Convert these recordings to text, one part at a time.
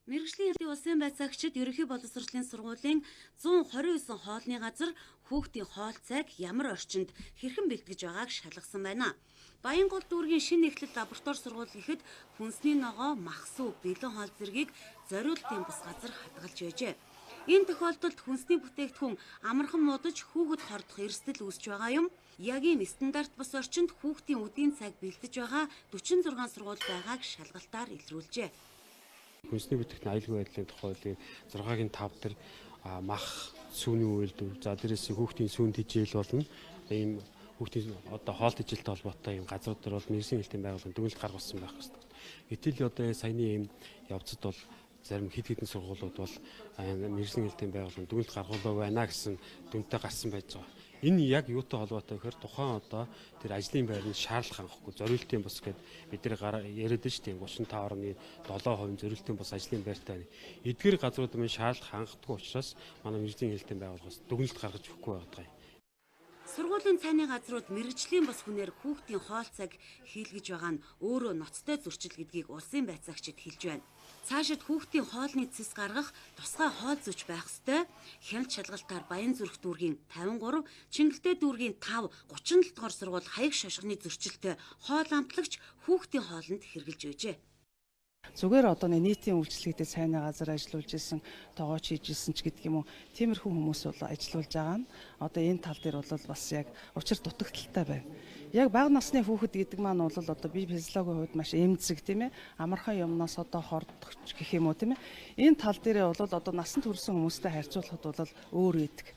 Мэргэжлийн элдийн улсын байцаагчид ерөнхий боловсролын сургуулийн 129 хоолны газар хүүхдийн хоол цайг ямар орчинд хэрхэн бэлтгэж байгааг шалгасан байна. Баянгол дүүргийн шинэ эхлэл лаборатори сургууль гэхэд хүнсний ногоо, махсүү, бэлэн хоол зэргийг зориултын бус газар хадгалж байжээ. Энэ тохиолдолд хүнсний бүтээгдэхүүн амархан муудаж хүүхэд хордох эрсдэл үүсэж байгаа юм. Яг ийм стандарт бус орчинд хүүхдийн үдийн цайг бэлдэж байгаа 46 сургууль байгааг шалгалтаар илрүүлжээ. Хүнсний бүтээгдэхүүн аюулгүй байдлын тухай 6-гийн 5 дээр мах сүүний үйлдвэр за дээрээс хүүхдийн сүүн тижэл болно. Ийм хүүхдийн одоо хоол тэжээлтэй холбоотой ийм газрууд дээр бол мэргэжлийн хэлтийн байгууллагын дүгнэлт гаргасан байх ёстой. Гэтэл одоо саяны ийм явцад бол зарим хэд хэдэн сургуулиуд бол мэргэжлийн хэлтийн байгууллагын дүгнэлт гаргуулав байна гэсэн дүнтэй гарсан байж байгаа. Энэ яг юутай холбоотой гэхээр тухайн одоо тэр ажлын байрны шаардлага хангахгүй зориултын бус гэдэг бид нар яриад нь шүү дээ 35.7% зориултын бус ажлын байртай. Эдгээр газрууд маань шаардлага хангахгүй учраас манай мэргэжлийн хэлтийн байгууллагаас дүгнэлт гаргаж өгөхгүй байгаа юм. Сургуулийн цайны газрууд мэргэжлийн бос хүнээр хүүхдийн хоол цайг хийлгэж байгаа нь өөрөө ноцтой зөрчил гэдгийг улсын байцаагчид хэлж байна. Цаашид хүүхдийн хоолны цэс гаргах тусгай хоол зүйч байх ёстой. Хяналт шалгалтаар Баянзүрх дүүргийн 53, Чингэлтэй дүүргийн 5, 37 дугаар сургууль хаяг шошгоны зөрчилтэй хоол амтлагч хүүхдийн хоолнд хэрглэж байжээ. Зүгээр одоо нийтийн үйлчлэгтэй цайны газар ажиллуулж исэн, тоогооч хийж исэн ч гэдэг юм уу. Тиймэрхүү хүмүүс бол ажиллуулж байгаа нь одоо энэ тал дээр бол бас яг учир дутагдaltaй байна. Яг бага насны хүүхэд гэдэг маань бол одоо бие физиологийн хувьд маш эмзэг тийм ээ. Амархан юмнаас одоо хордох гэх юм уу тийм ээ. Энэ тал дээр бол одоо насанд хүрсэн хүмүүстэй харьцуулахад бол өөр идэг.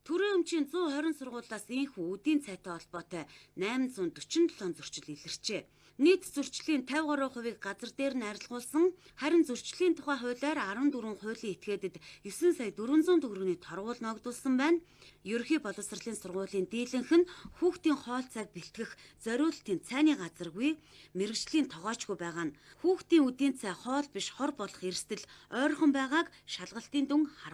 Төрийн өмчийн 120 сургуулиас ийхүү үдийн цайтай холбоотой 847 зөрчил илэрчээ. Нийт зөрчлийн 53%-ийг газар дээр нь арилгуулсан, харин зөрчлийн тухай хуулиар 14 хуулийн этгээдэд 9 сая 400 төгрөгийн торгуул ногдуулсан байна. Ерөнхий боловсролын сургуулийн дийлэнх нь хүүхдийн хоол цайг бэлтгэх зориултын цайны газаргүй, мэргэжлийн тоогоочгүй байгаа нь хүүхдийн үдийн цай хоол биш хор болох эрсдэл ойрхон байгааг шалгалтын дүн харуулж